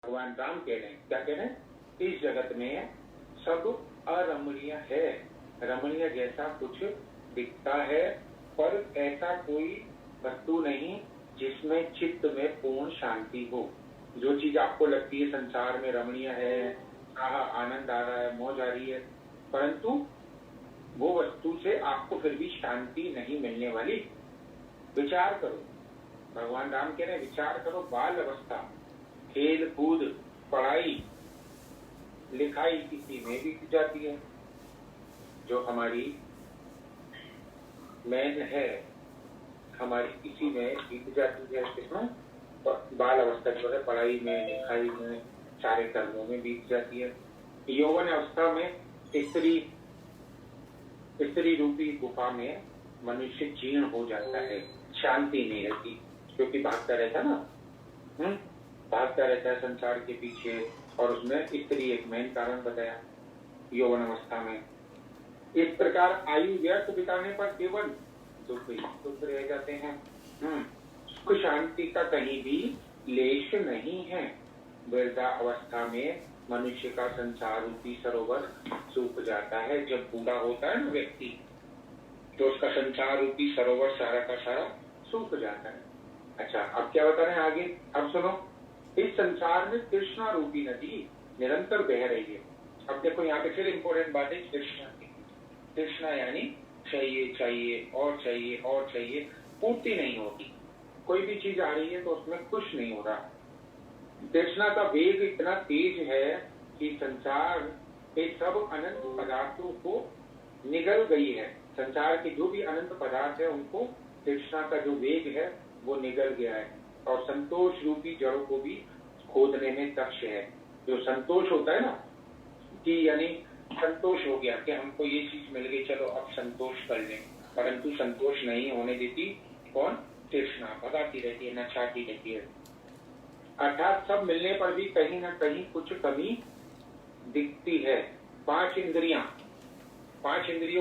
भगवान राम कह रहे हैं, क्या कह रहे हैं? इस जगत में सब अरमणीय है, रमणीय जैसा कुछ दिखता है, पर ऐसा कोई वस्तु नहीं जिसमें चित्त में पूर्ण शांति हो। जो चीज आपको लगती है संसार में रमणीय है, आनंद आ रहा है, मौज आ रही है, परंतु वो वस्तु से आपको फिर भी शांति नहीं मिलने वाली। विचार करो, भगवान राम कह रहे हैं विचार करो, बाल अवस्था, खेल कूद, पढ़ाई लिखाई इसी में बीत जाती है। जो हमारी मैन है हमारी इसी में बीत जाती है। किसमें? बाल अवस्था जो है पढ़ाई में, लिखाई में, सारे कर्मों में बीत जाती है। यौवन अवस्था में स्त्री रूपी गुफा में मनुष्य जीर्ण हो जाता है, शांति नहीं रहती, क्योंकि भागता रहता ना, भागता रहता है संसार के पीछे, और उसमें स्त्री एक मेन कारण बताया यौवन अवस्था में। इस प्रकार आयु व्यर्थ बिताने पर केवल दुख रह जाते हैं। सुख शांति का कहीं भी लेश नहीं है। वृद्धा अवस्था में मनुष्य का संसार रूपी सरोवर सूख जाता है। जब बूढ़ा होता है ना व्यक्ति, तो उसका संसार रूपी सरोवर सारा का सारा सूख जाता है। अच्छा, अब क्या बता रहे हैं आगे? अब सुनो, इस संसार में तृष्णा रूपी नदी निरंतर बह रही है। अब देखो यहाँ पे फिर इंपॉर्टेंट बात है तृष्णा की। तृष्णा यानी चाहिए चाहिए और चाहिए और चाहिए, पूर्ति नहीं होती। कोई भी चीज आ रही है तो उसमें खुश नहीं हो रहा। तृष्णा का वेग इतना तेज है कि संसार के सब अनंत पदार्थों को निगल गई है। संसार के जो भी अनंत पदार्थ है उनको तृष्णा का जो वेग है वो निगल गया है, और संतोष रूपी जड़ों को भी खोदने में दक्ष है। जो संतोष होता है ना, कि यानी संतोष हो गया कि हमको ये चीज मिल गई, चलो अब संतोष कर लें, परंतु संतोष नहीं होने देती कौन? तृष्णा भगाती रहती है, नचाती रहती है। अर्थात सब मिलने पर भी कहीं ना कहीं कुछ कमी दिखती है। पांच इंद्रियों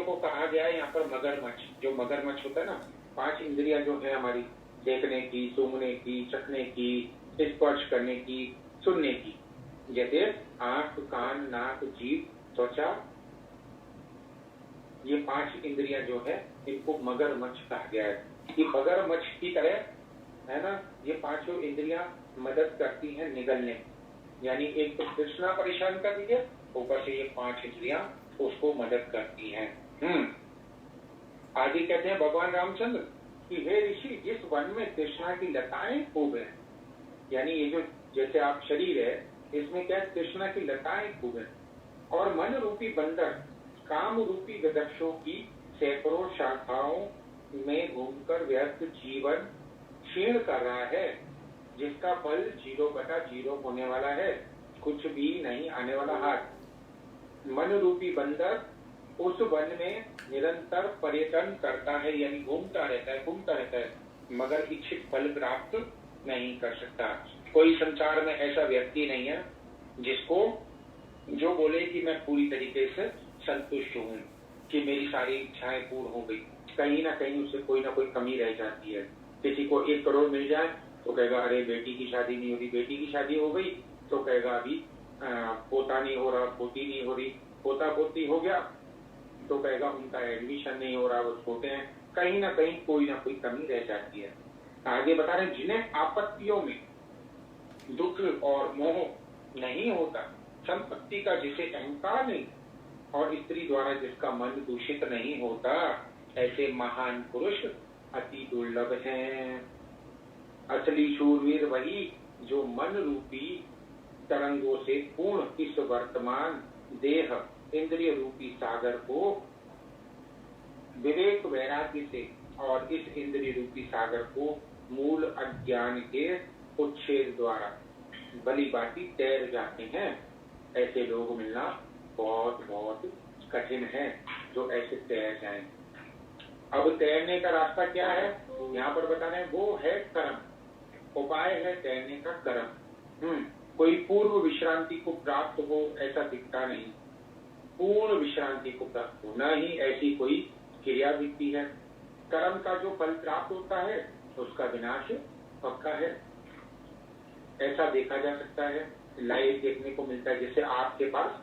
को कहा गया है यहाँ पर मगरमच्छ। जो मगरमच्छ होता है ना, पांच इंद्रियां जो है हमारी, देखने की, सूंघने की, चखने की, स्पर्श करने की, सुनने की, जैसे आंख, कान, नाक, जीभ, त्वचा, ये पांच इंद्रियां जो है इनको मगरमच्छ कहा गया है। कि मगरमच्छ की तरह है ना, ये पांचों इंद्रियां मदद करती हैं निगलने, यानी एक तो तृष्णा परेशान कर दी है, ऊपर से ये पांच इंद्रियां उसको मदद करती हैं। आगे कहते हैं भगवान रामचंद्र कि हे ऋषि, जिस वन में तृष्णा की लताएं खूब है, यानी ये जो जैसे आप शरीर है इसमें क्या तृष्णा की लताएं खूब है, और मन रूपी बंदर काम रूपी गदक्षों की सैकड़ों शाखाओं में घूमकर व्यर्थ जीवन क्षीण कर रहा है, जिसका फल 0/0 होने वाला है, कुछ भी नहीं आने वाला हाथ। मन रूपी बंदर उस वन में निरंतर पर्यटन करता है, यानी घूमता रहता है, मगर इच्छित फल प्राप्त नहीं कर सकता। कोई संसार में ऐसा व्यक्ति नहीं है जिसको जो बोले कि मैं पूरी तरीके से संतुष्ट हूँ, कि मेरी सारी इच्छाएं पूर्ण हो गई। कहीं ना कहीं उससे कोई ना कोई कमी रह जाती है। किसी को 1 करोड़ मिल जाए तो कहेगा अरे बेटी की शादी नहीं हो रही, बेटी की शादी हो गई तो कहेगा अभी पोता नहीं हो रहा, पोती नहीं हो रही, पोता पोती हो गया तो कहेगा उनका एडमिशन नहीं हो रहा, वो छोटे हैं। कहीं ना कहीं कोई ना कोई कमी रह जाती है। आगे बता रहे जिन्हें आपत्तियों में दुख और मोह नहीं होता, संपत्ति का जिसे अहंकार नहीं, और स्त्री द्वारा जिसका मन दूषित नहीं होता, ऐसे महान पुरुष अति दुर्लभ हैं। असली शूरवीर वही जो मन रूपी तरंगों से पूर्ण इस वर्तमान देह इंद्रिय रूपी सागर को विवेक वैराग्य से, और इस इंद्रिय रूपी सागर को मूल अज्ञान के उच्छेद द्वारा भली भांति तैर जाते हैं। ऐसे लोग मिलना बहुत बहुत कठिन है जो ऐसे तैर जाएं। अब तैरने का रास्ता क्या है यहाँ पर बता रहे हैं, वो है कर्म। उपाय है तैरने का कर्म। कोई पूर्व विश्रांति को प्राप्त हो ऐसा दिखता नहीं, पूर्ण विश्रांति को प्राप्त हो, न ही ऐसी कोई क्रिया दिखती है। कर्म का जो फल प्राप्त होता है उसका विनाश पक्का है, ऐसा देखा जा सकता है। लाइव देखने को मिलता है। जैसे आपके पास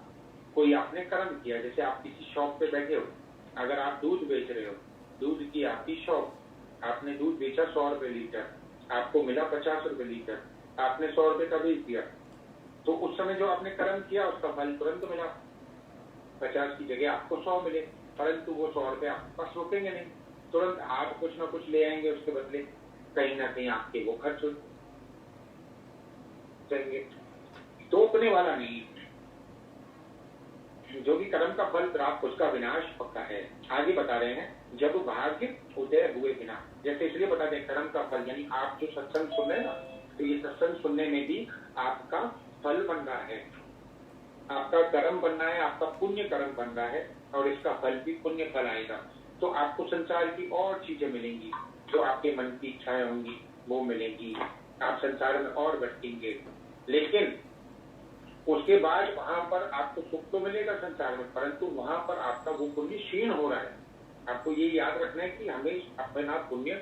कोई आपने कर्म किया, जैसे आप किसी शॉप पे बैठे हो, अगर आप दूध बेच रहे हो, दूध की आपकी शॉप, आपने दूध बेचा 100 रुपए लीटर, आपको मिला 50 रुपए लीटर, आपने 100 रुपए का बेच दिया, तो उस समय जो आपने कर्म किया उसका फल तुरंत मिला, 50 की जगह आपको 100 मिले, परंतु वो 100 रुपए आपके पास रुकेंगे नहीं, तुरंत आप कुछ ना कुछ ले आएंगे उसके बदले, कहीं ना कहीं आपके वो खर्च हो जाएंगे। तोपने वाला नहीं, जो भी कर्म का फल प्राप्त उसका विनाश पक्का है। आगे बता रहे हैं, जब भाग्य उदय हुए बिना, जैसे इसलिए बता दें कर्म का फल, यानी आप जो सत्संग सुन रहे हैं ना, तो ये सत्संग सुनने में भी आपका फल बन रहा है, आपका कर्म बन रहा है, आपका पुण्य कर्म बन रहा है, और इसका फल भी पुण्य फल आएगा। तो आपको संसार की और चीजें मिलेंगी, जो आपके मन की इच्छाएं होंगी वो मिलेंगी, आप संसार में और भटकेंगे, लेकिन उसके बाद वहां पर आपको सुख तो मिलेगा संसार में, परंतु वहां पर आपका वो पुण्य क्षीण हो रहा है। आपको ये याद रखना है कि हमें अपना पुण्य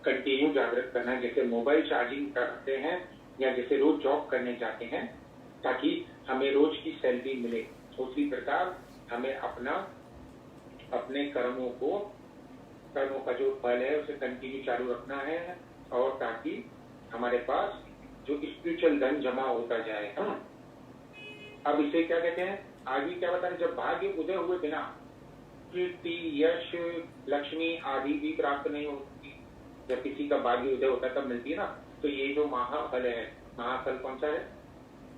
कंटिन्यू जागृत करना है, जैसे मोबाइल चार्जिंग करते हैं या जैसे रोज जॉब करने जाते हैं ताकि हमें रोज की सैलरी मिले, उसी प्रकार हमें अपने कर्मों का जो फल है उसे कंटिन्यू चालू रखना है, और ताकि हमारे पास जो स्पिरिचुअल धन जमा होता जाए। अब इसे क्या कहते हैं, आगे क्या बता रहे, जब भाग्य उदय हुए बिना कीर्ति, यश, लक्ष्मी आदि भी प्राप्त नहीं होती। जब किसी का भाग्य उदय होता है तब मिलती है ना। तो ये जो महाफल है, महाफल कौन सा है,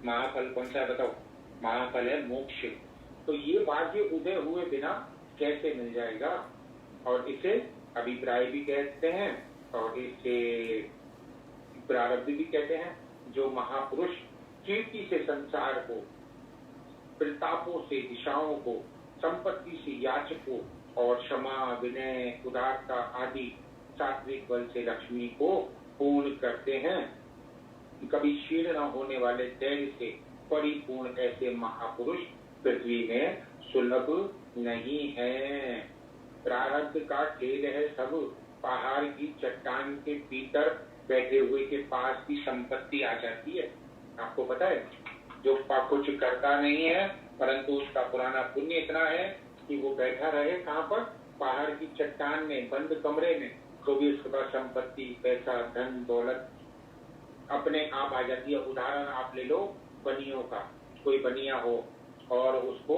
महाफल कौन सा है बताओ, महाफल है मोक्ष। तो ये भाग्य उदय हुए बिना कैसे मिल जाएगा, और इसे अभिप्राय भी कहते हैं और इसे प्रारब्ध भी कहते हैं। जो महापुरुष कीर्ति से संसार को, प्रतापों से दिशाओं को, संपत्ति से याचकों, और क्षमा, विनय, उदारता आदि सात्विक बल से लक्ष्मी को पूर्ण करते हैं, कभी क्षीण न होने वाले तेज से परिपूर्ण ऐसे महापुरुष पृथ्वी में सुलभ नहीं है। प्रारब्ध का खेल है सब, पहाड़ की चट्टान के भीतर बैठे हुए के पास भी संपत्ति आ जाती है। आपको पता है, जो कुछ करता नहीं है परंतु उसका पुराना पुण्य इतना है कि वो बैठा रहे कहाँ पर, पहाड़ की चट्टान में, बंद कमरे में, तो भी उसके पास संपत्ति, पैसा, धन दौलत अपने आप आ जाती है। उदाहरण आप ले लो बनियों का, कोई बनिया हो और उसको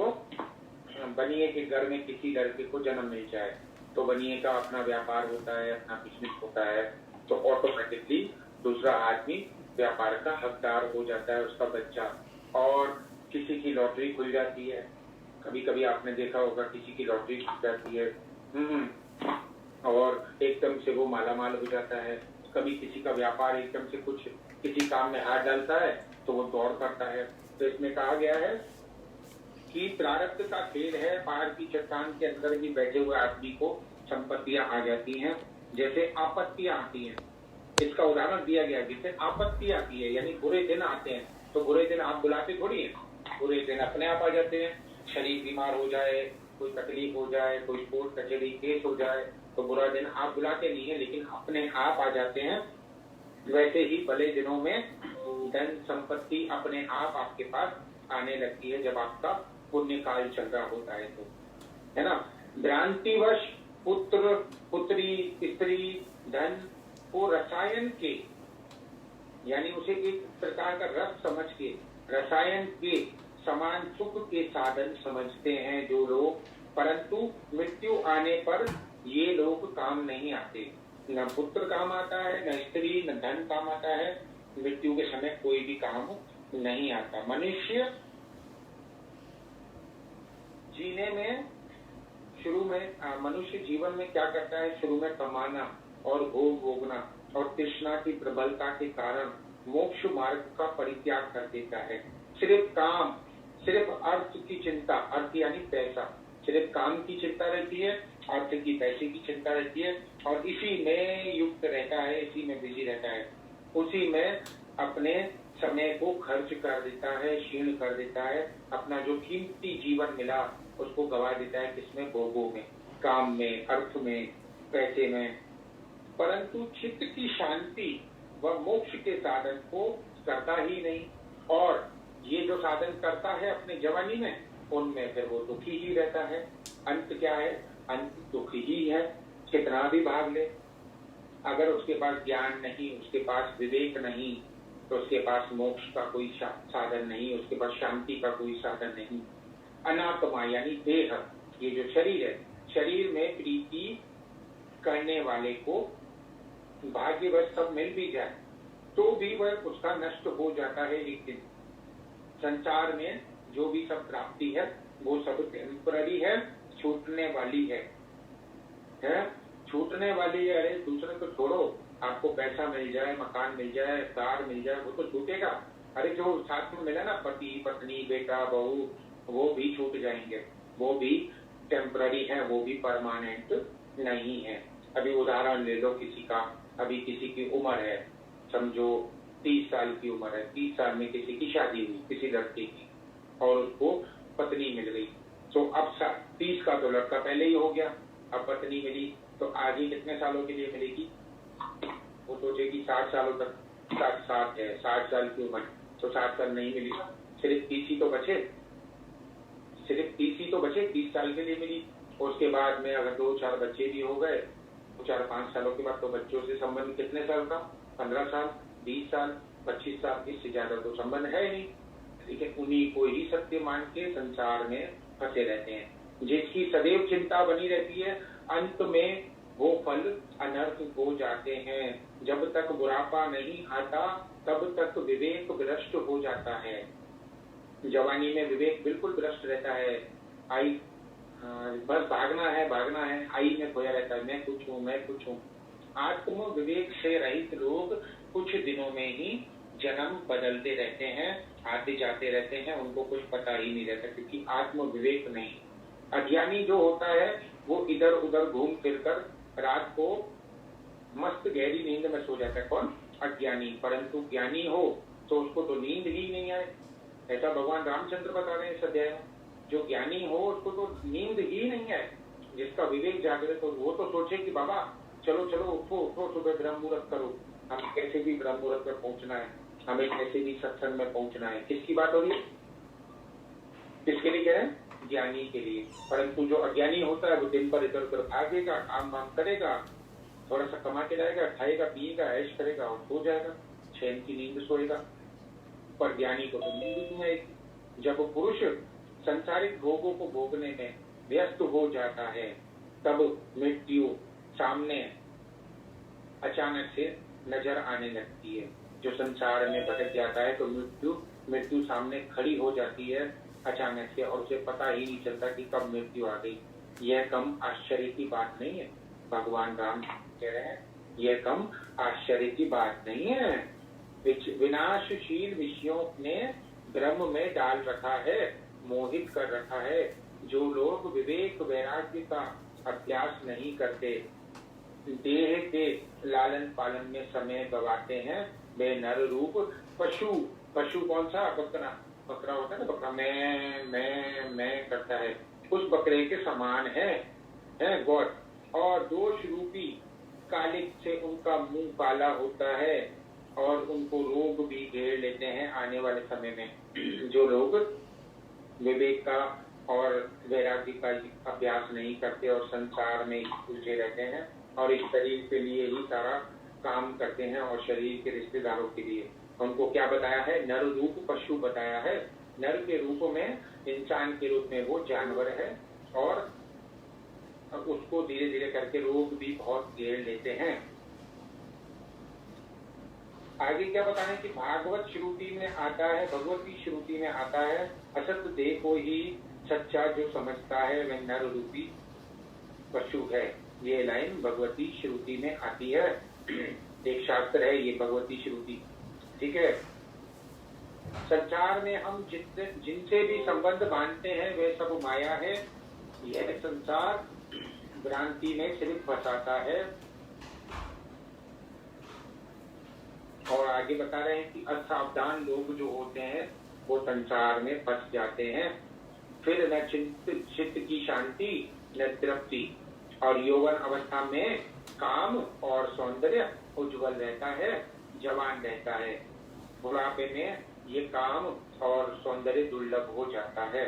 बनिए के घर में किसी लड़के को जन्म मिल जाए, तो बनिए का अपना व्यापार होता है, अपना बिजनेस होता है, तो ऑटोमेटिकली दूसरा आदमी व्यापार का हकदार हो जाता है, उसका बच्चा। और किसी की लॉटरी खुल जाती है, कभी कभी आपने देखा होगा किसी की लॉटरी खुल जाती है और एकदम से वो मालामाल हो जाता है। कभी किसी का व्यापार एकदम से कुछ किसी काम में हाथ डालता है तो वो दौड़ करता है। तो इसमें कहा गया है कि प्रारब्ध का खेल है, पहाड़ की चट्टान के अंदर भी बैठे हुए आदमी को संपत्तियां आ जाती हैं, जैसे आपत्तियां आती हैं। इसका उदाहरण दिया गया, जैसे आपत्ति आती है यानी बुरे दिन आते हैं, तो बुरे दिन आप बुलाते थोड़ी हैं, बुरे दिन अपने आप आ जाते हैं। शरीर बीमार हो जाए, कोई तकलीफ हो जाए, कोई कोर्ट कचहरी केस हो जाए, तो बुरा दिन आप बुलाते नहीं है, लेकिन अपने आप आ जाते हैं। वैसे ही भले दिनों में धन संपत्ति अपने आप आपके पास आने लगती है, जब आपका पुण्य काल चल रहा होता है, तो है ना। भ्रांतिवश पुत्र, पुत्री, स्त्री, धन को रसायन के, यानी उसे एक प्रकार का रस समझ के, रसायन के समान सुख के साधन समझते हैं जो लोग, परंतु मृत्यु आने पर ये लोग काम नहीं आते। न पुत्र काम आता है, न स्त्री, न धन काम आता है, मृत्यु के समय कोई भी काम नहीं आता। मनुष्य जीने में शुरू में मनुष्य जीवन में क्या करता है, शुरू में कमाना और भोग भोगना और तृष्णा की प्रबलता के कारण मोक्ष मार्ग का परित्याग कर देता है। सिर्फ काम, सिर्फ अर्थ की चिंता, अर्थ यानी पैसा, सिर्फ काम की चिंता रहती है, अर्थ की पैसे की चिंता रहती है, और इसी में युक्त रहता है, इसी में बिजी रहता है, उसी में अपने समय को खर्च कर देता है, क्षीण कर देता है, अपना जो कीमती जीवन मिला उसको गवा देता है, किसमें, भोगों में, काम में, अर्थ में, पैसे में। परंतु चित्त की शांति व मोक्ष के साधन को करता ही नहीं, और साधन करता है अपने जवानी में, उनमें फिर वो दुखी ही रहता है। अंत क्या है? अंत दुखी ही है, कितना भी भाग ले। अगर उसके पास ज्ञान नहीं, उसके पास विवेक नहीं, तो उसके पास मोक्ष का कोई साधन नहीं, उसके पास शांति का कोई साधन नहीं। अनात्मा यानी देह, ये जो शरीर है, शरीर में प्रीति करने वाले को भाग्यवश सब मिल भी जाए तो भी वह उसका नष्ट हो जाता है एक दिन। संसार में जो भी सब प्राप्ति है वो सब टेम्पररी है, छूटने वाली है, छूटने वाली है। अरे दूसरे को छोड़ो, आपको पैसा मिल जाए, मकान मिल जाए, कार मिल जाए, वो तो छूटेगा। अरे जो साथ में मिला ना, पति पत्नी बेटा बहू, वो भी छूट जाएंगे, वो भी टेम्पररी है, वो भी परमानेंट नहीं है। अभी उदाहरण ले लो किसी का, अभी किसी की उम्र है, समझो 30 साल की उम्र है, 30 साल में किसी की शादी हुई, किसी लड़के की, और उसको पत्नी मिल गई। तो अब 30 का तो लड़का पहले ही हो गया, अब पत्नी मिली तो आगे कितने सालों के लिए मिलेगी? वो सोचेगी 60 सालों तक, 60 है, 60 साल की उम्र, तो 60 साल नहीं मिली, सिर्फ 30 ही तो बचे, सिर्फ 30 ही तो बचे, 30 साल के लिए मिली। उसके बाद में अगर 2-4 बच्चे भी हो गए तो 4-5 सालों के बाद तो बच्चों से संबंध कितने साल का? 15 साल, 20 साल, 25 साल, इससे ज्यादा तो संबंध है नहीं। लेकिन उन्हीं को ही सत्य मान के संसार में फंसे रहते हैं। जिसकी सदैव चिंता बनी रहती है, अंत में वो फल अनर्थ हो जाते हैं। जब तक बुढ़ापा नहीं आता तब तक विवेक भ्रष्ट हो जाता है। जवानी में विवेक बिल्कुल भ्रष्ट रहता है, आई बस भागना है, आई में खोया रहता है, मैं कुछ हूँ। आत्म विवेक से रहित लोग कुछ दिनों में ही जन्म बदलते रहते हैं, आते जाते रहते हैं, उनको कुछ पता ही नहीं रहता, क्योंकि आत्म विवेक नहीं। अज्ञानी जो होता है वो इधर उधर घूम फिरकर रात को मस्त गहरी नींद में सो जाता है। कौन? अज्ञानी। परंतु ज्ञानी हो तो उसको तो नींद ही नहीं आए, ऐसा भगवान रामचंद्र बता रहे हैं इस अध्याय में। जो ज्ञानी हो उसको तो नींद ही नहीं आए, जिसका विवेक जागृत हो वो तो सोचे कि बाबा चलो उठो, सुबह ब्रह्म मुहूर्त करो, हम कैसे भी ब्रह्म मुहूर्त में पहुंचना है, हमें कैसे भी सत्संग में पहुंचना है। किसकी बात हो रही है? किसके लिए कह रहे हैं? ज्ञानी के लिए। परंतु जो अज्ञानी होता है वो दिन भर इधर उधर भागेगा, काम वाम करेगा, थोड़ा सा कमा के लाएगा, खाएगा पिएगा, ऐश करेगा और सो जाएगा, चैन की नींद सोएगा। पर ज्ञानी को तो नींद नहीं आएगी। जब पुरुष संसारिक भोगों को भोगने में व्यस्त हो जाता है तब मृत्यु सामने अचानक से नजर आने लगती है। जो संसार में भटक जाता है तो मृत्यु सामने खड़ी हो जाती है अचानक से, और उसे पता ही नहीं चलता कि कब मृत्यु आ गई। यह कम आश्चर्य की बात नहीं है। भगवान राम कह रहे हैं यह कम आश्चर्य की बात नहीं है। विनाशशील विषयों ने ब्रह्म में डाल रखा है, मोहित कर रखा है। जो लोग विवेक वैराग्य का अभ्यास नहीं करते, देह के लालन पालन में समय गवाते हैं, वे नर रूप पशु कौन सा? बकरा होता है ना, बकरा मैं करता है, उस बकरे के समान है गौर। और दोष रूपी कालिक से उनका मुंह काला होता है और उनको रोग भी घेर लेते हैं आने वाले समय में। जो लोग विवेक का और वैराग्य का अभ्यास नहीं करते और संसार में उलझे रहते हैं और इस शरीर के लिए ही सारा काम करते हैं और शरीर के रिश्तेदारों के लिए, उनको क्या बताया है? नर रूप पशु बताया है। नर के रूप में, इंसान के रूप में वो जानवर है और उसको धीरे धीरे करके रोग भी बहुत घेर लेते हैं। आगे क्या बताना है कि भागवत श्रुति में आता है, भगवती श्रुति में आता है, असत देखो ही सच्चा जो समझता है वह नर रूपी पशु है। ये लाइन भगवती श्रुति में आती है। एक शास्त्र है ये भगवती श्रुति, ठीक है। संसार में हम जिनसे भी संबंध बांधते हैं वे सब माया है। यह संसार भ्रांति में सिर्फ फंसाता है। और आगे बता रहे हैं कि असावधान लोग जो होते हैं वो संसार में फंस जाते हैं। फिर न चित्त की शांति न तृप्ति, और यौवन अवस्था में काम और सौंदर्य उज्जवल रहता है, जवान रहता है। बुढ़ापे में ये काम और सौंदर्य सौंदर्य दुर्लभ हो जाता है।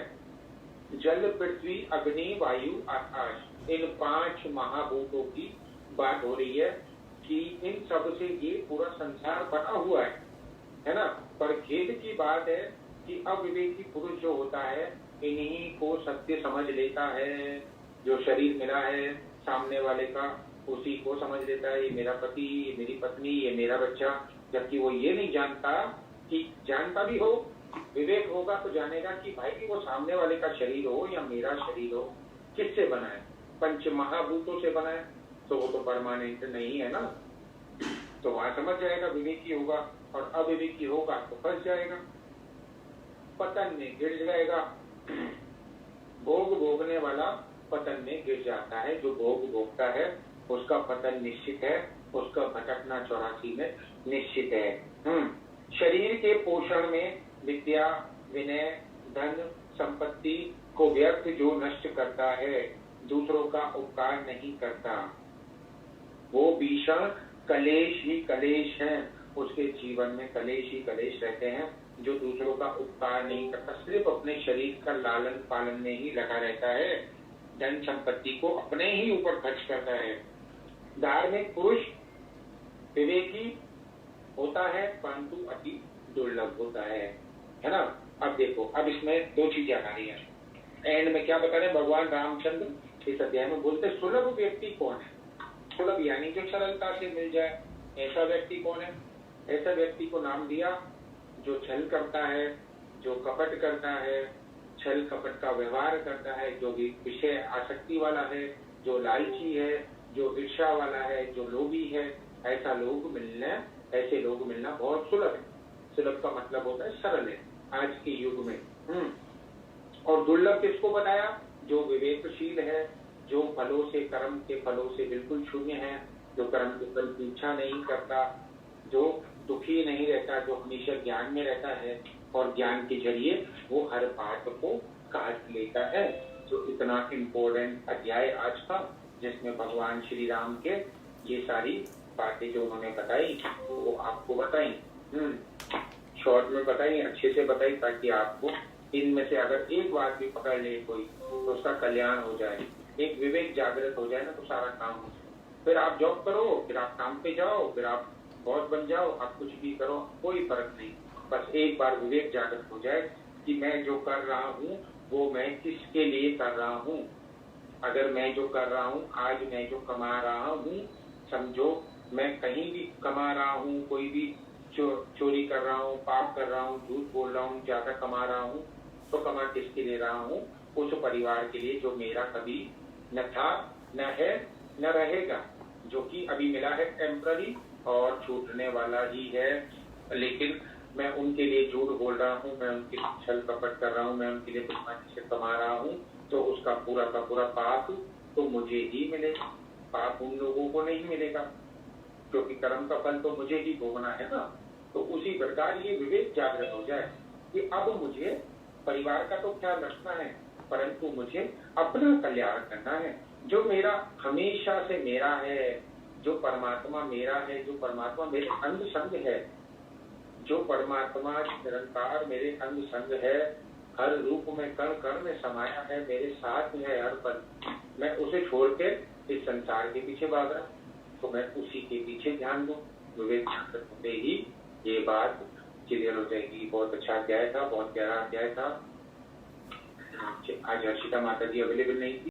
जल, पृथ्वी, अग्नि, वायु, आकाश, इन 5 महाभूतों की बात हो रही है कि इन सब से ये पूरा संसार बना हुआ है ना। पर खेद की बात है कि अविवेकी पुरुष जो होता है इन्हीं को सत्य समझ लेता है। जो शरीर मिला है सामने वाले का, उसी को समझ लेता है ये मेरा पति, ये मेरी पत्नी, ये मेरा बच्चा, जबकि वो ये नहीं जानता कि, जानता भी हो, विवेक होगा तो जानेगा कि भाई वो सामने वाले का शरीर हो या मेरा शरीर हो, किससे बना है? पंच महाभूतों से बना है, तो वो तो परमानेंट नहीं है ना। तो वहां समझ जाएगा, विवेकी होगा। और अविवेकी होगा तो फंस जाएगा, पतन में गिर जाएगा। भोग भोगने वाला पतन में गिर जाता है। जो भोग भोगता है उसका पतन निश्चित है, उसका भटकना 84 में निश्चित है। शरीर के पोषण में विद्या, विनय, धन, संपत्ति को व्यर्थ जो नष्ट करता है, दूसरों का उपकार नहीं करता, वो भीषण कलेश ही कलेश है। उसके जीवन में कलेश ही कलेश रहते हैं। जो दूसरों का उपकार नहीं करता, सिर्फ अपने शरीर का लालन पालन में ही लगा रहता है, धन संपत्ति को अपने ही ऊपर खर्च करता है। धार्मिक पुरुष विवेकी होता है परंतु अति दुर्लभ होता है ना। अब देखो, अब इसमें 2 चीजें आ रही है। एंड में क्या बता रहे हैं भगवान रामचंद्र इस अध्याय में बोलते, सुलभ व्यक्ति कौन है? सुलभ यानी जो सरलता से मिल जाए, ऐसा व्यक्ति कौन है? ऐसा व्यक्ति को नाम दिया जो छल करता है, जो कपट करता है, छल कपट का व्यवहार करता है, जो भी विषय आसक्ति वाला है, जो लालची है, जो ईर्ष्या वाला है, जो लोभी है, ऐसे लोग मिलना बहुत सुलभ है। सुलभ का मतलब होता है सरल है आज के युग में। और दुर्लभ किसको बताया? जो विवेकशील है, जो फलों से, कर्म के फलों से बिल्कुल शून्य है, जो कर्म के फल की इच्छा नहीं करता, जो दुखी नहीं रहता, जो हमेशा ज्ञान में रहता है और ज्ञान के जरिए वो हर बात को काट लेता है। तो इतना इम्पोर्टेंट अध्याय आज का, जिसमें भगवान श्री राम के ये सारी बातें जो उन्होंने बताई वो आपको बताई, शॉर्ट में बताई, अच्छे से बताई, ताकि आपको इनमें से अगर एक बात भी पकड़ ले कोई तो उसका कल्याण हो जाए, एक विवेक जागृत हो जाए ना, तो सारा काम हो जाए। फिर आप जॉब करो, फिर आप काम पे जाओ, फिर आप बॉस बन जाओ, आप कुछ भी करो, कोई फर्क नहीं। बस एक बार विवेक जागृत हो जाए कि मैं जो कर रहा हूँ वो मैं किसके लिए कर रहा हूँ। अगर मैं जो कर रहा हूँ, आज मैं जो कमा रहा हूँ, समझो मैं कहीं भी कमा रहा हूँ, कोई भी चोरी कर रहा हूँ, पाप कर रहा हूँ, झूठ बोल रहा हूँ, ज्यादा कमा रहा हूँ, तो कमा किसके लिए रहा हूँ? उस परिवार के लिए जो मेरा कभी न था, न है, न रहेगा, जो कि अभी मिला है टेम्पररी और छूटने वाला ही है। लेकिन मैं उनके लिए झूठ बोल रहा हूँ, मैं उनके लिए छल कपट कर रहा हूँ, मैं उनके लिए बदमाशी से कमा रहा हूँ, तो उसका पूरा का पूरा पाप तो मुझे ही मिलेगा, पाप उन लोगों को नहीं मिलेगा, क्योंकि कर्म का फल तो मुझे ही भोगना है ना। तो उसी प्रकार ये विवेक जागृत हो जाए कि अब मुझे परिवार का तो ख्याल रखना है, परंतु मुझे अपना कल्याण करना है। जो मेरा हमेशा से मेरा है, जो परमात्मा मेरा है, जो परमात्मा मेरे अंग संग है, जो परमात्मा निरंकार मेरे अंग संग है, हर रूप में कण कण में समाया है, मेरे साथ है हर पल, मैं उसे छोड़ के इस संसार के पीछे भाग रहा, तो मैं उसी के पीछे ध्यान दूं। विवेक जागृत होते ही ये बात क्लियर हो जाएगी। बहुत अच्छा अध्याय था, बहुत गहरा अध्याय था। आज हर्षिता माता जी अवेलेबल नहीं थी।